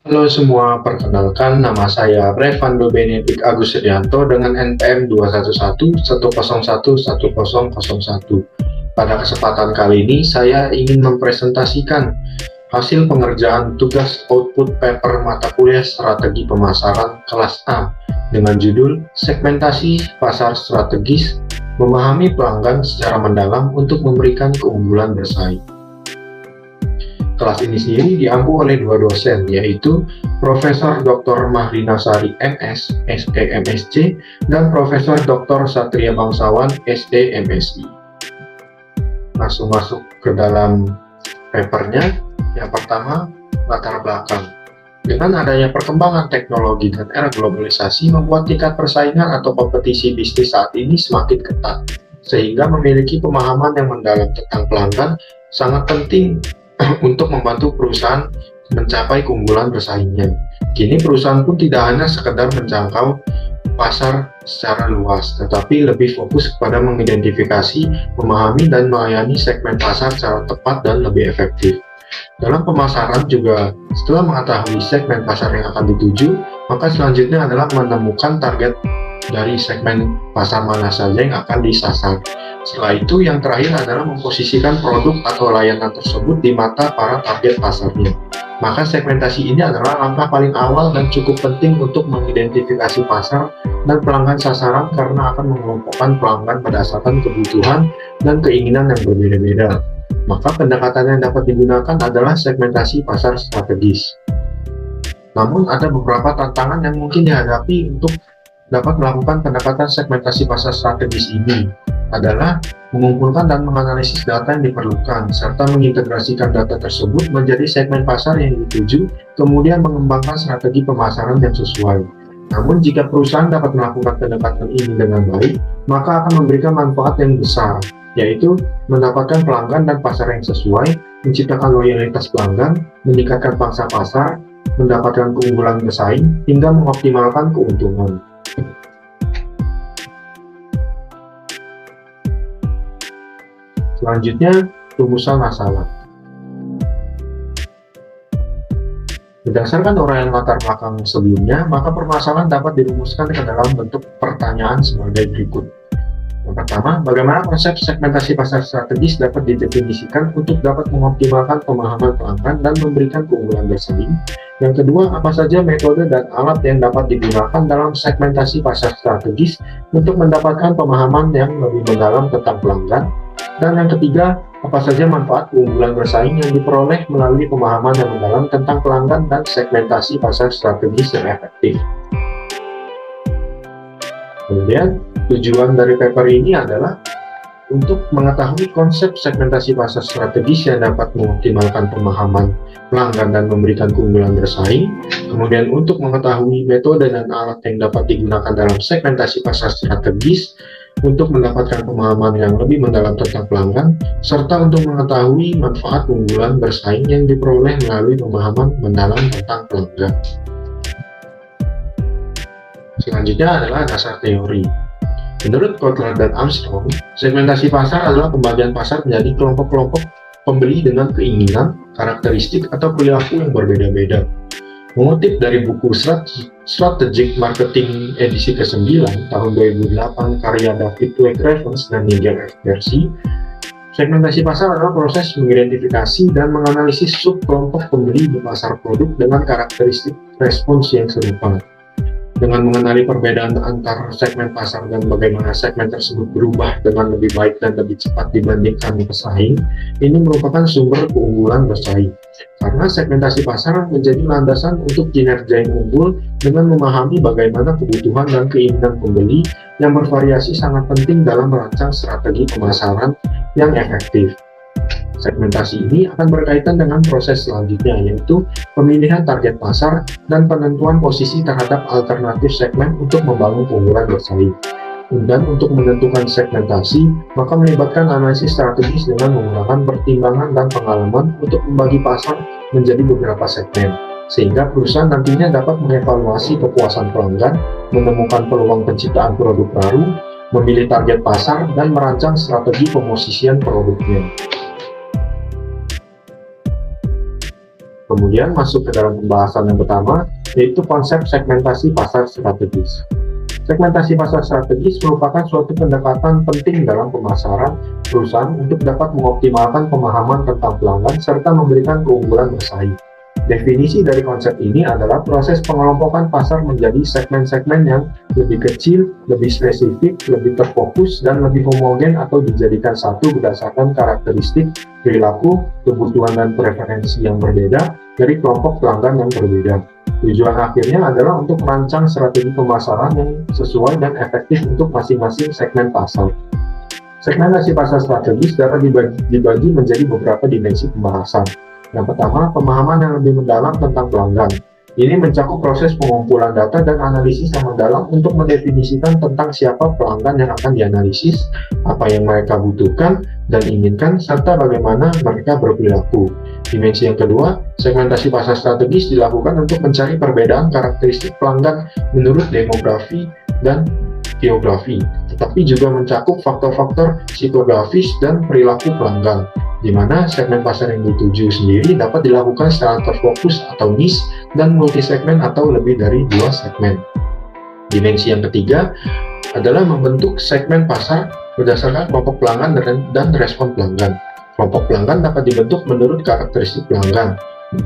Halo semua, perkenalkan nama saya Revando Benedik Agus Rianto dengan NPM 21110111001. Pada kesempatan kali ini saya ingin mempresentasikan hasil pengerjaan tugas output paper mata kuliah strategi pemasaran kelas A dengan judul Segmentasi Pasar Strategis, Memahami Pelanggan secara Mendalam untuk Memberikan Keunggulan Bersaing. Kelas ini sendiri diampu oleh dua dosen, yaitu Profesor Dr. Mahlina Sari MS, SE MSc, dan Profesor Dr. Satria Bangsawan, SE MSI. Langsung masuk ke dalam papernya. Yang pertama, latar belakang. Dengan adanya perkembangan teknologi dan era globalisasi membuat tingkat persaingan atau kompetisi bisnis saat ini semakin ketat, sehingga memiliki pemahaman yang mendalam tentang pelanggan sangat penting untuk membantu perusahaan mencapai keunggulan bersaingnya. Kini perusahaan pun tidak hanya sekedar menjangkau pasar secara luas, tetapi lebih fokus kepada mengidentifikasi, memahami, dan melayani segmen pasar secara tepat dan lebih efektif. Dalam pemasaran juga, setelah mengetahui segmen pasar yang akan dituju, maka selanjutnya adalah menemukan target dari segmen pasar mana saja yang akan disasar. Setelah itu, yang terakhir adalah memposisikan produk atau layanan tersebut di mata para target pasarnya. Maka segmentasi ini adalah langkah paling awal dan cukup penting untuk mengidentifikasi pasar dan pelanggan sasaran karena akan mengelompokkan pelanggan berdasarkan kebutuhan dan keinginan yang berbeda-beda. Maka pendekatan yang dapat digunakan adalah segmentasi pasar strategis. Namun ada beberapa tantangan yang mungkin dihadapi untuk dapat melakukan pendekatan segmentasi pasar strategis ini, adalah mengumpulkan dan menganalisis data yang diperlukan, serta mengintegrasikan data tersebut menjadi segmen pasar yang dituju, kemudian mengembangkan strategi pemasaran yang sesuai. Namun jika perusahaan dapat melakukan pendekatan ini dengan baik, maka akan memberikan manfaat yang besar, yaitu mendapatkan pelanggan dan pasar yang sesuai, menciptakan loyalitas pelanggan, meningkatkan pangsa pasar, mendapatkan keunggulan bersaing, hingga mengoptimalkan keuntungan. Selanjutnya, rumusan masalah. Berdasarkan uraian latar belakang sebelumnya, maka permasalahan dapat dirumuskan ke dalam bentuk pertanyaan sebagai berikut. Yang pertama, bagaimana konsep segmentasi pasar strategis dapat didefinisikan untuk dapat mengoptimalkan pemahaman pelanggan dan memberikan keunggulan bersaing? Yang kedua, apa saja metode dan alat yang dapat digunakan dalam segmentasi pasar strategis untuk mendapatkan pemahaman yang lebih mendalam tentang pelanggan? Dan yang ketiga, apa saja manfaat keunggulan bersaing yang diperoleh melalui pemahaman yang mendalam tentang pelanggan dan segmentasi pasar strategis yang efektif? Kemudian, tujuan dari paper ini adalah untuk mengetahui konsep segmentasi pasar strategis yang dapat mengoptimalkan pemahaman pelanggan dan memberikan keunggulan bersaing, kemudian untuk mengetahui metode dan alat yang dapat digunakan dalam segmentasi pasar strategis untuk mendapatkan pemahaman yang lebih mendalam tentang pelanggan, serta untuk mengetahui manfaat keunggulan bersaing yang diperoleh melalui pemahaman mendalam tentang pelanggan. Selanjutnya adalah dasar teori. Menurut Kotler dan Armstrong, segmentasi pasar adalah pembagian pasar menjadi kelompok-kelompok pembeli dengan keinginan, karakteristik, atau perilaku yang berbeda-beda. Mengutip dari buku Strategic Marketing edisi ke-9 tahun 2008 karya David Wake Revens dan Nigel F. Percy, segmentasi pasar adalah proses mengidentifikasi dan menganalisis sub-kelompok pembeli di pasar produk dengan karakteristik respons yang serupa. Dengan mengenali perbedaan antar segmen pasar dan bagaimana segmen tersebut berubah dengan lebih baik dan lebih cepat dibandingkan pesaing, ini merupakan sumber keunggulan bersaing. Karena segmentasi pasar menjadi landasan untuk kinerja yang unggul dengan memahami bagaimana kebutuhan dan keinginan pembeli yang bervariasi sangat penting dalam merancang strategi pemasaran yang efektif. Segmentasi ini akan berkaitan dengan proses selanjutnya, yaitu pemilihan target pasar dan penentuan posisi terhadap alternatif segmen untuk membangun keunggulan bersaing. Dan untuk menentukan segmentasi, maka melibatkan analisis strategis dengan menggunakan pertimbangan dan pengalaman untuk membagi pasar menjadi beberapa segmen, sehingga perusahaan nantinya dapat mengevaluasi kepuasan pelanggan, menemukan peluang penciptaan produk baru, memilih target pasar, dan merancang strategi pemosisian produknya. Kemudian masuk ke dalam pembahasan yang pertama, yaitu konsep segmentasi pasar strategis. Segmentasi pasar strategis merupakan suatu pendekatan penting dalam pemasaran perusahaan untuk dapat mengoptimalkan pemahaman tentang pelanggan serta memberikan keunggulan bersaing. Definisi dari konsep ini adalah proses pengelompokan pasar menjadi segmen-segmen yang lebih kecil, lebih spesifik, lebih terfokus, dan lebih homogen atau dijadikan satu berdasarkan karakteristik, perilaku, kebutuhan, dan preferensi yang berbeda dari kelompok pelanggan yang berbeda. Tujuan akhirnya adalah untuk merancang strategi pemasaran yang sesuai dan efektif untuk masing-masing segmen pasar. Segmentasi pasar strategis dapat dibagi menjadi beberapa dimensi pembahasan. Yang pertama, pemahaman yang lebih mendalam tentang pelanggan. Ini mencakup proses pengumpulan data dan analisis yang mendalam untuk mendefinisikan tentang siapa pelanggan yang akan dianalisis, apa yang mereka butuhkan dan inginkan, serta bagaimana mereka berperilaku. Dimensi yang kedua, segmentasi pasar strategis dilakukan untuk mencari perbedaan karakteristik pelanggan menurut demografi dan geografi, tetapi juga mencakup faktor-faktor psikografis dan perilaku pelanggan, di mana segmen pasar yang dituju sendiri dapat dilakukan secara terfokus atau niche dan multi-segmen atau lebih dari 2 segmen. Dimensi yang ketiga adalah membentuk segmen pasar berdasarkan kelompok pelanggan dan respon pelanggan. Kelompok pelanggan dapat dibentuk menurut karakteristik pelanggan,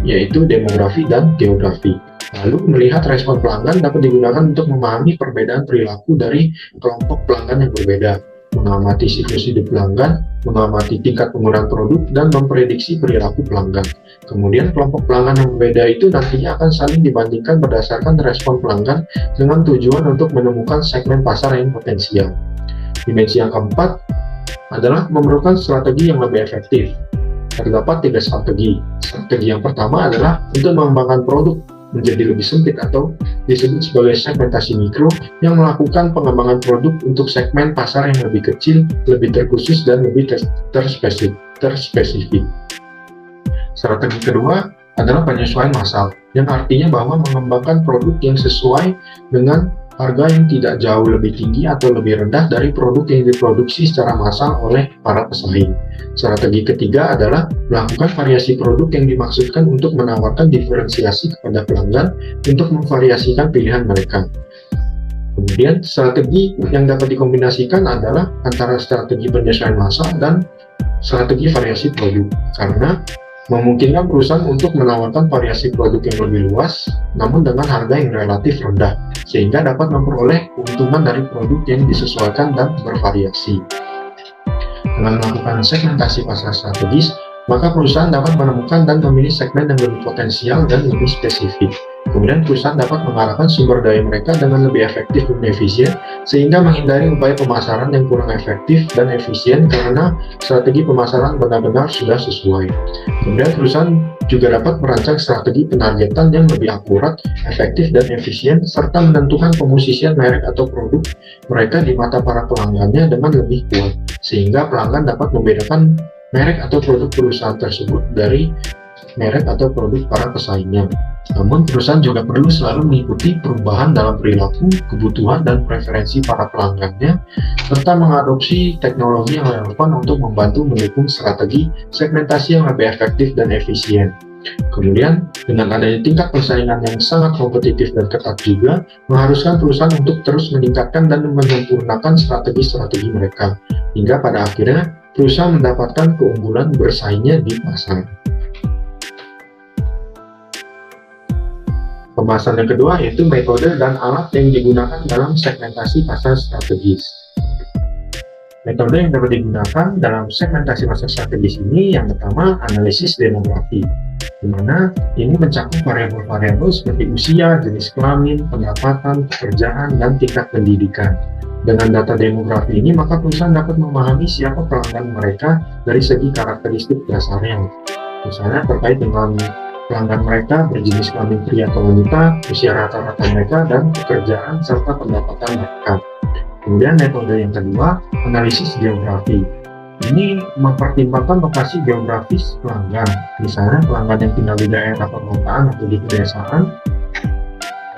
yaitu demografi dan geografi. Lalu, melihat respon pelanggan dapat digunakan untuk memahami perbedaan perilaku dari kelompok pelanggan yang berbeda, mengamati siklus hidup pelanggan, mengamati tingkat penggunaan produk, dan memprediksi perilaku pelanggan. Kemudian kelompok pelanggan yang berbeda itu nantinya akan saling dibandingkan berdasarkan respon pelanggan dengan tujuan untuk menemukan segmen pasar yang potensial. Dimensi yang keempat adalah memerlukan strategi yang lebih efektif. Terdapat 3 strategi. Strategi yang pertama adalah untuk mengembangkan produk menjadi lebih sempit atau disebut sebagai segmentasi mikro yang melakukan pengembangan produk untuk segmen pasar yang lebih kecil, lebih terkhusus, dan lebih terspesifik. Strategi kedua adalah penyesuaian massal, yang artinya bahwa mengembangkan produk yang sesuai dengan harga yang tidak jauh lebih tinggi atau lebih rendah dari produk yang diproduksi secara massal oleh para pesaing. Strategi ketiga adalah melakukan variasi produk yang dimaksudkan untuk menawarkan diferensiasi kepada pelanggan untuk memvariasikan pilihan mereka. Kemudian, strategi yang dapat dikombinasikan adalah antara strategi penyesuaian massal dan strategi variasi produk, karena memungkinkan perusahaan untuk menawarkan variasi produk yang lebih luas, namun dengan harga yang relatif rendah, sehingga dapat memperoleh keuntungan dari produk yang disesuaikan dan bervariasi. Dengan melakukan segmentasi pasar strategis, maka perusahaan dapat menemukan dan memilih segmen yang lebih potensial dan lebih spesifik. Kemudian perusahaan dapat mengarahkan sumber daya mereka dengan lebih efektif dan efisien, sehingga menghindari upaya pemasaran yang kurang efektif dan efisien karena strategi pemasaran benar-benar sudah sesuai. Kemudian perusahaan juga dapat merancang strategi penargetan yang lebih akurat, efektif, dan efisien, serta menentukan pemosisian merek atau produk mereka di mata para pelanggannya dengan lebih kuat, sehingga pelanggan dapat membedakan merek atau produk perusahaan tersebut dari merek atau produk para pesaingnya. Namun, perusahaan juga perlu selalu mengikuti perubahan dalam perilaku, kebutuhan, dan preferensi para pelanggannya, serta mengadopsi teknologi yang relevan untuk membantu mendukung strategi segmentasi yang lebih efektif dan efisien. Kemudian, dengan adanya tingkat persaingan yang sangat kompetitif dan ketat juga, mengharuskan perusahaan untuk terus meningkatkan dan menyempurnakan strategi-strategi mereka, hingga pada akhirnya perusahaan mendapatkan keunggulan bersaingnya di pasar. Pembahasan yang kedua yaitu metode dan alat yang digunakan dalam segmentasi pasar strategis. Metode yang dapat digunakan dalam segmentasi pasar strategis ini yang pertama analisis demografi, di mana ini mencakup variabel-variabel seperti usia, jenis kelamin, pendapatan, pekerjaan, dan tingkat pendidikan. Dengan data demografi ini, maka perusahaan dapat memahami siapa pelanggan mereka dari segi karakteristik dasarnya, misalnya terkait dengan pelanggan mereka berjenis kelamin pria atau wanita, usia rata-rata mereka, dan pekerjaan serta pendapatan mereka. Kemudian metode yang kedua, analisis geografi. Ini mempertimbangkan lokasi geografis pelanggan, misalnya pelanggan yang tinggal di daerah perkotaan atau di pedesaan,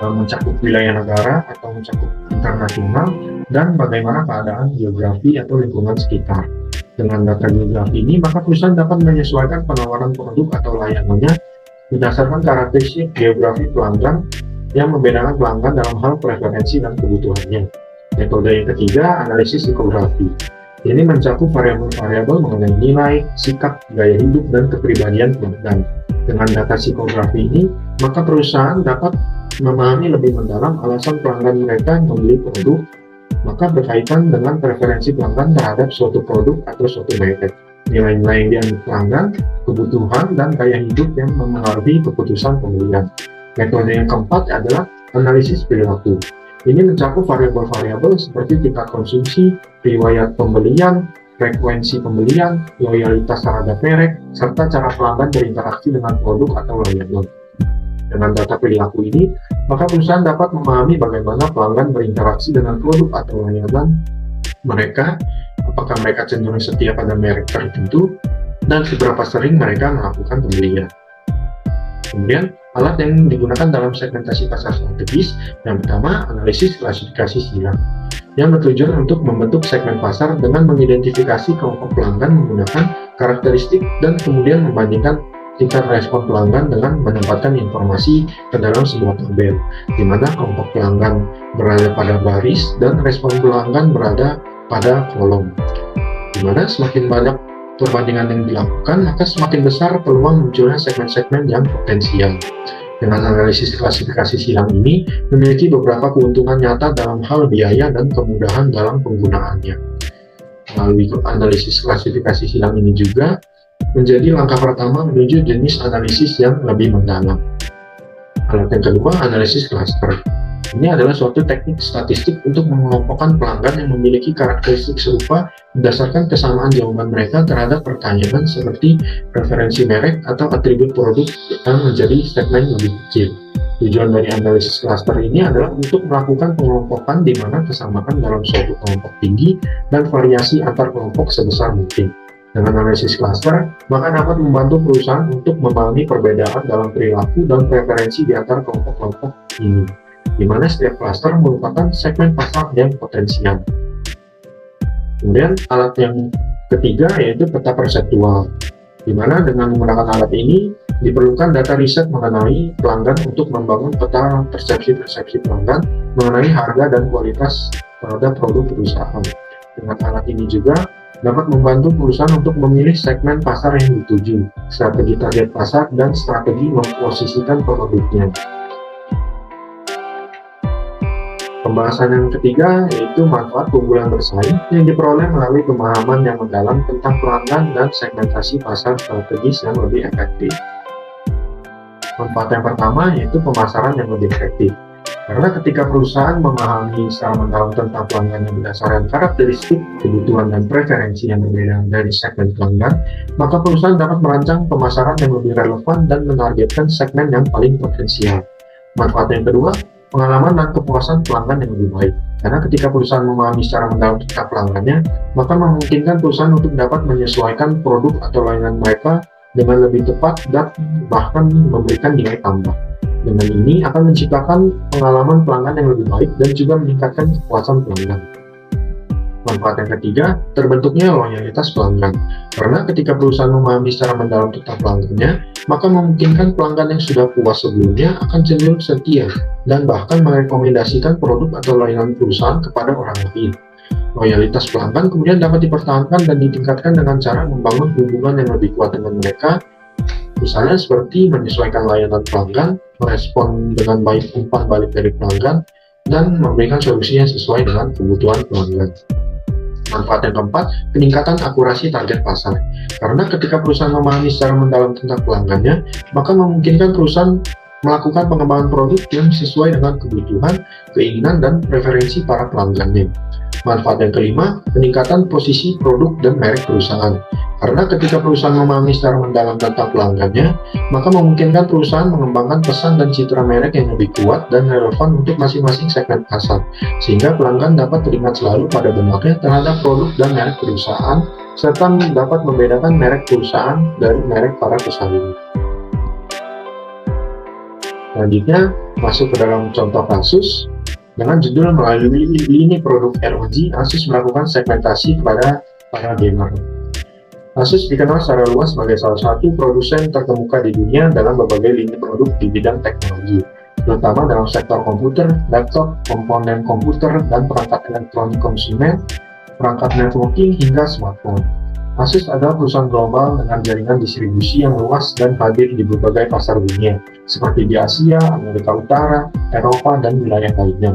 mencakup wilayah negara atau mencakup internasional, dan bagaimana keadaan geografi atau lingkungan sekitar. Dengan data geografi ini, maka perusahaan dapat menyesuaikan penawaran produk atau layanannya berdasarkan karakteristik geografi pelanggan yang membedakan pelanggan dalam hal preferensi dan kebutuhannya. Metode yang ketiga, analisis psikografi. Ini mencakup variabel-variabel mengenai nilai, sikap, gaya hidup, dan kepribadian pelanggan. Dengan data psikografi ini, maka perusahaan dapat memahami lebih mendalam alasan pelanggan mereka membeli produk, maka berkaitan dengan preferensi pelanggan terhadap suatu produk atau suatu merek. Nilai-nilai yang dianut pelanggan, kebutuhan, dan gaya hidup yang mempengaruhi keputusan pembelian. Metode yang keempat adalah analisis perilaku. Ini mencakup variabel-variabel seperti tingkat konsumsi, riwayat pembelian, frekuensi pembelian, loyalitas terhadap merek, serta cara pelanggan berinteraksi dengan produk atau layanan. Dengan data perilaku ini, maka perusahaan dapat memahami bagaimana pelanggan berinteraksi dengan produk atau layanan mereka, apakah mereka cenderung setia pada merek tertentu, dan seberapa sering mereka melakukan pembelian. Kemudian, alat yang digunakan dalam segmentasi pasar strategis, yang pertama, analisis klasifikasi silang, yang bertujuan untuk membentuk segmen pasar dengan mengidentifikasi kelompok pelanggan menggunakan karakteristik dan kemudian membandingkan tingkat respon pelanggan dengan menempatkan informasi ke dalam sebuah tabel, di mana kelompok pelanggan berada pada baris dan respon pelanggan berada pada kolom. Di mana semakin banyak perbandingan yang dilakukan, maka semakin besar peluang munculnya segmen-segmen yang potensial. Dengan analisis klasifikasi silang ini memiliki beberapa keuntungan nyata dalam hal biaya dan kemudahan dalam penggunaannya. Melalui analisis klasifikasi silang ini juga menjadi langkah pertama menuju jenis analisis yang lebih mendalam. Alat yang kedua, analisis cluster. Ini adalah suatu teknik statistik untuk mengelompokkan pelanggan yang memiliki karakteristik serupa berdasarkan kesamaan jawaban mereka terhadap pertanyaan seperti preferensi merek atau atribut produk yang menjadi segmen lebih kecil. Tujuan dari analisis cluster ini adalah untuk melakukan pengelompokan di mana kesamaan dalam suatu kelompok tinggi dan variasi antar kelompok sebesar mungkin. Dengan analisis cluster, maka dapat membantu perusahaan untuk memahami perbedaan dalam perilaku dan preferensi di antara kelompok-kelompok ini, di mana setiap cluster merupakan segmen pasar yang potensial. Kemudian alat yang ketiga yaitu peta perseptual, di mana dengan menggunakan alat ini diperlukan data riset mengenai pelanggan untuk membangun peta persepsi-persepsi pelanggan mengenai harga dan kualitas terhadap produk perusahaan. Dengan alat ini juga dapat membantu perusahaan untuk memilih segmen pasar yang dituju, strategi target pasar, dan strategi memposisikan produknya. Pembahasan yang ketiga yaitu manfaat keunggulan bersaing yang diperoleh melalui pemahaman yang mendalam tentang pelanggan dan segmentasi pasar strategis yang lebih efektif. Manfaat yang pertama yaitu pemasaran yang lebih efektif. Karena ketika perusahaan memahami secara mendalam tentang pelanggan yang berdasarkan karakteristik, kebutuhan, dan preferensi yang berbeda dari segmen pelanggan, maka perusahaan dapat merancang pemasaran yang lebih relevan dan menargetkan segmen yang paling potensial. Manfaat yang kedua, pengalaman dan kepuasan pelanggan yang lebih baik. Karena ketika perusahaan memahami secara mendalam tentang pelanggannya, maka memungkinkan perusahaan untuk dapat menyesuaikan produk atau layanan mereka dengan lebih tepat dan bahkan memberikan nilai tambah. Dengan ini akan menciptakan pengalaman pelanggan yang lebih baik dan juga meningkatkan kepuasan pelanggan. Manfaat yang ketiga, terbentuknya loyalitas pelanggan. Karena ketika perusahaan memahami secara mendalam tentang pelanggannya, maka memungkinkan pelanggan yang sudah puas sebelumnya akan cenderung setia dan bahkan merekomendasikan produk atau layanan perusahaan kepada orang lain. Loyalitas pelanggan kemudian dapat dipertahankan dan ditingkatkan dengan cara membangun hubungan yang lebih kuat dengan mereka, misalnya seperti menyesuaikan layanan pelanggan, merespon dengan baik umpan balik dari pelanggan, dan memberikan solusi yang sesuai dengan kebutuhan pelanggan. Manfaat yang keempat, peningkatan akurasi target pasar. Karena ketika perusahaan memahami secara mendalam tentang pelanggannya, maka memungkinkan perusahaan melakukan pengembangan produk yang sesuai dengan kebutuhan, keinginan, dan preferensi para pelanggannya. Manfaat yang kelima, peningkatan posisi produk dan merek perusahaan. Karena ketika perusahaan memahami secara mendalam tentang pelanggannya, maka memungkinkan perusahaan mengembangkan pesan dan citra merek yang lebih kuat dan relevan untuk masing-masing segmen pasar, sehingga pelanggan dapat teringat selalu pada benaknya terhadap produk dan merek perusahaan, serta dapat membedakan merek perusahaan dari merek para pesaing. Selanjutnya, masuk ke dalam contoh kasus. Dengan judul melalui lini produk ROG, Asus melakukan segmentasi kepada para gamer. Asus dikenal secara luas sebagai salah satu produsen terkemuka di dunia dalam berbagai lini produk di bidang teknologi, terutama dalam sektor komputer, laptop, komponen komputer, dan perangkat elektronik konsumen, perangkat networking, hingga smartphone. Asus adalah perusahaan global dengan jaringan distribusi yang luas dan hadir di berbagai pasar dunia, seperti di Asia, Amerika Utara, Eropa, dan wilayah lainnya.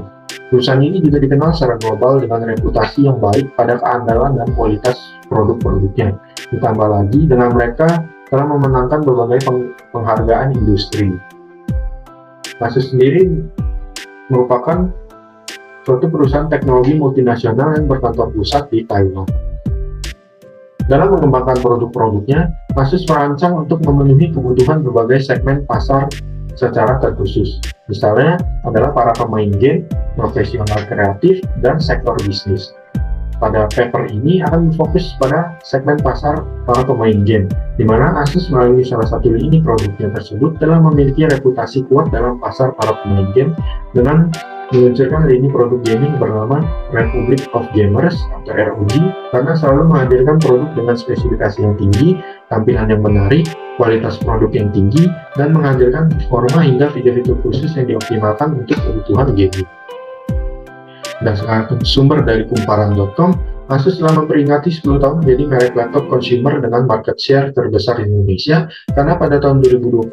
Perusahaan ini juga dikenal secara global dengan reputasi yang baik pada keandalan dan kualitas produk-produknya. Ditambah lagi dengan mereka telah memenangkan berbagai penghargaan industri. Asus sendiri merupakan suatu perusahaan teknologi multinasional yang berkantor pusat di Taiwan. Dalam mengembangkan produk-produknya, Asus merancang untuk memenuhi kebutuhan berbagai segmen pasar secara terkhusus. Misalnya adalah para pemain game, profesional kreatif, dan sektor bisnis. Pada paper ini akan fokus pada segmen pasar para pemain game, di mana Asus melalui salah satu lini produknya tersebut telah memiliki reputasi kuat dalam pasar para pemain game dengan meluncurkan lini produk gaming bernama Republic of Gamers atau ROG karena selalu menghadirkan produk dengan spesifikasi yang tinggi, tampilan yang menarik, kualitas produk yang tinggi, dan menghadirkan performa hingga fitur-fitur khusus yang dioptimalkan untuk kebutuhan gaming. Berdasarkan sumber dari kumparan.com, Asus telah memperingati 10 tahun menjadi merek laptop consumer dengan market share terbesar di Indonesia karena pada tahun 2022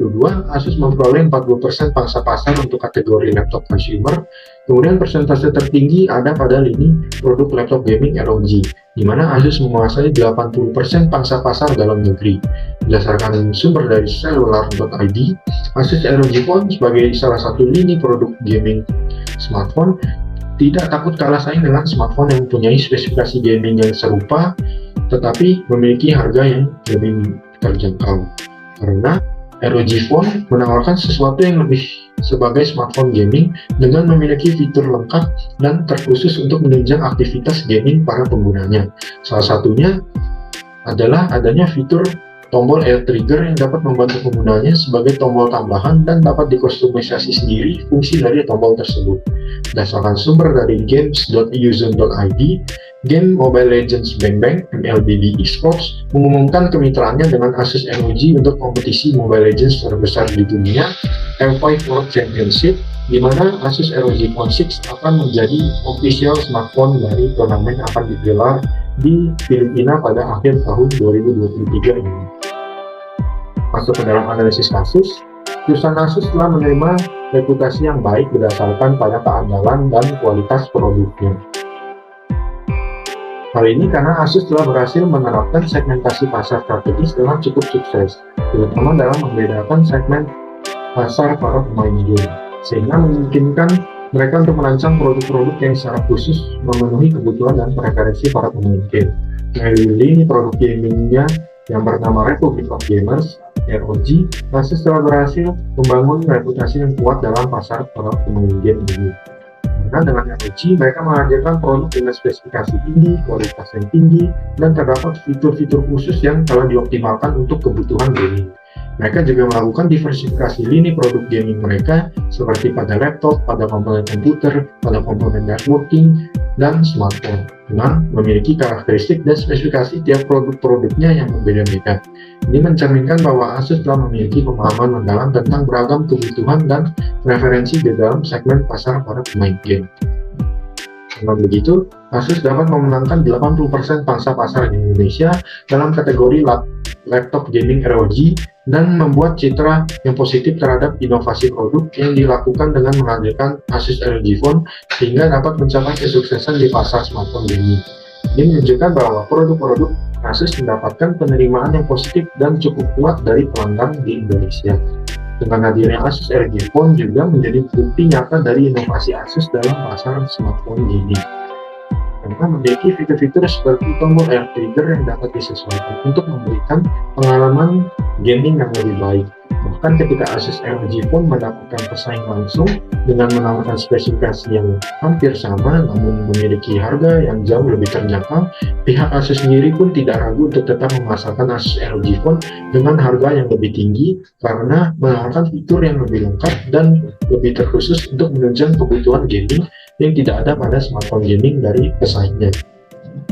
Asus memperoleh 40% pangsa pasar untuk kategori laptop consumer. Kemudian persentase tertinggi ada pada lini produk laptop gaming ROG, di mana Asus menguasai 80% pangsa pasar dalam negeri. Berdasarkan sumber dari cellular.id, Asus ROG Phone sebagai salah satu lini produk gaming smartphone tidak takut kalah saing dengan smartphone yang mempunyai spesifikasi gaming yang serupa, tetapi memiliki harga yang lebih terjangkau. Karena ROG Phone menawarkan sesuatu yang lebih sebagai smartphone gaming dengan memiliki fitur lengkap dan terkhusus untuk menunjang aktivitas gaming para penggunanya. Salah satunya adalah adanya fitur tombol air trigger yang dapat membantu penggunanya sebagai tombol tambahan dan dapat dikustomisasi sendiri fungsi dari tombol tersebut. Berdasarkan sumber dari games.uzone.id, game Mobile Legends Bang Bang MLBB Esports mengumumkan kemitraannya dengan Asus ROG untuk kompetisi Mobile Legends terbesar di dunia, M5 World Championship, di mana Asus ROG Phone 6 akan menjadi official smartphone dari turnamen akan digelar di Filipina pada akhir tahun 2023 ini. Masuk ke dalam analisis kasus, perusahaan Asus telah menerima reputasi yang baik berdasarkan pada keandalan dan kualitas produknya. Hal ini karena Asus telah berhasil menerapkan segmentasi pasar strategis dengan cukup sukses, terutama dalam membedakan segmen pasar para pemain game, sehingga memungkinkan mereka untuk merancang produk-produk yang secara khusus memenuhi kebutuhan dan preferensi para pemain game. Melalui lini produk gamingnya yang bernama Republic of Gamers ROG, Asus telah berhasil membangun reputasi yang kuat dalam pasar para pemain game ini. Karena dengan ROG, mereka menghadirkan produk dengan spesifikasi tinggi, kualitas yang tinggi, dan terdapat fitur-fitur khusus yang telah dioptimalkan untuk kebutuhan gaming. Mereka juga melakukan diversifikasi lini produk gaming mereka seperti pada laptop, pada komponen komputer, pada komponen networking, dan smartphone dengan memiliki karakteristik dan spesifikasi tiap produk-produknya yang berbeda-beda. Ini mencerminkan bahwa Asus telah memiliki pemahaman mendalam tentang beragam kebutuhan dan preferensi di dalam segmen pasar para pemain game. Dengan begitu, Asus dapat memenangkan 80% pangsa pasar di Indonesia dalam kategori laptop gaming ROG dan membuat citra yang positif terhadap inovasi produk yang dilakukan dengan menghadirkan Asus ROG Phone sehingga dapat mencapai kesuksesan di pasar smartphone gaming. Ini menunjukkan bahwa produk-produk Asus mendapatkan penerimaan yang positif dan cukup kuat dari pelanggan di Indonesia. Dengan hadirnya Asus ROG Phone juga menjadi bukti nyata dari inovasi Asus dalam pasar smartphone gaming. Karena memiliki fitur-fitur seperti tombol air trigger yang dapat disesuaikan untuk memberikan pengalaman gaming yang lebih baik. Bahkan ketika Asus ROG Phone mendapatkan pesaing langsung dengan menawarkan spesifikasi yang hampir sama namun memiliki harga yang jauh lebih terjangkau, pihak Asus sendiri pun tidak ragu untuk tetap memasarkan Asus ROG Phone dengan harga yang lebih tinggi karena menawarkan fitur yang lebih lengkap dan lebih terkhusus untuk menunjang kebutuhan gaming yang tidak ada pada smartphone gaming dari pesaingnya.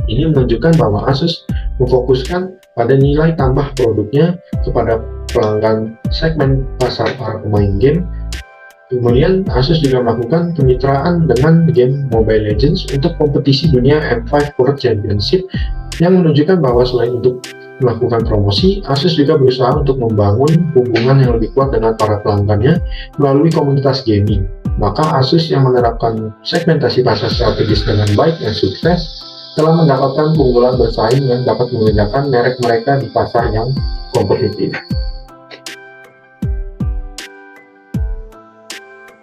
Ini menunjukkan bahwa Asus memfokuskan pada nilai tambah produknya kepada pelanggan segmen pasar para pemain game. Kemudian Asus juga melakukan kemitraan dengan game Mobile Legends untuk kompetisi dunia M5 World Championship, yang menunjukkan bahwa selain untuk melakukan promosi, Asus juga berusaha untuk membangun hubungan yang lebih kuat dengan para pelanggannya melalui komunitas gaming. Maka Asus yang menerapkan segmentasi pasar strategis dengan baik dan sukses telah mendapatkan keunggulan bersaing yang dapat membedakan merek mereka di pasar yang kompetitif.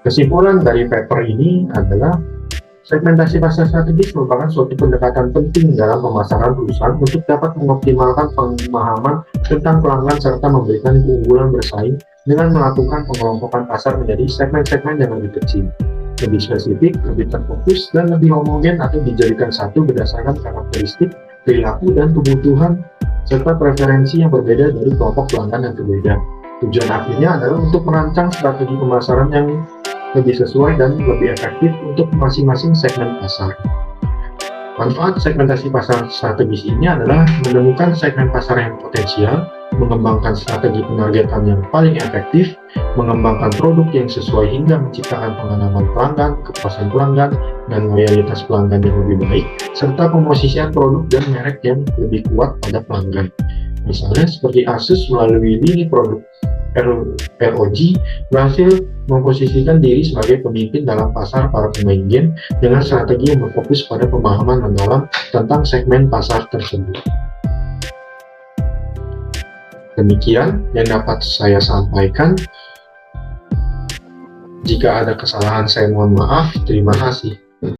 Kesimpulan dari paper ini adalah segmentasi pasar strategis merupakan suatu pendekatan penting dalam pemasaran perusahaan untuk dapat mengoptimalkan pemahaman tentang pelanggan serta memberikan keunggulan bersaing dengan melakukan pengelompokan pasar menjadi segmen-segmen yang lebih kecil, lebih spesifik, lebih terfokus, dan lebih homogen atau dijadikan satu berdasarkan karakteristik, perilaku, dan kebutuhan serta preferensi yang berbeda dari kelompok pelanggan yang berbeda. Tujuan akhirnya adalah untuk merancang strategi pemasaran yang lebih sesuai dan lebih efektif untuk masing-masing segmen pasar. Manfaat segmentasi pasar strategis ini adalah menemukan segmen pasar yang potensial, mengembangkan strategi penargetan yang paling efektif, mengembangkan produk yang sesuai hingga menciptakan pengalaman pelanggan, kepuasan pelanggan, dan loyalitas pelanggan yang lebih baik, serta pemosisian produk dan merek yang lebih kuat pada pelanggan. Misalnya seperti Asus melalui lini produk ROG berhasil memposisikan diri sebagai pemimpin dalam pasar para pemain game dengan strategi yang berfokus pada pemahaman mendalam tentang segmen pasar tersebut. Demikian yang dapat saya sampaikan. Jika ada kesalahan, saya mohon maaf. Terima kasih.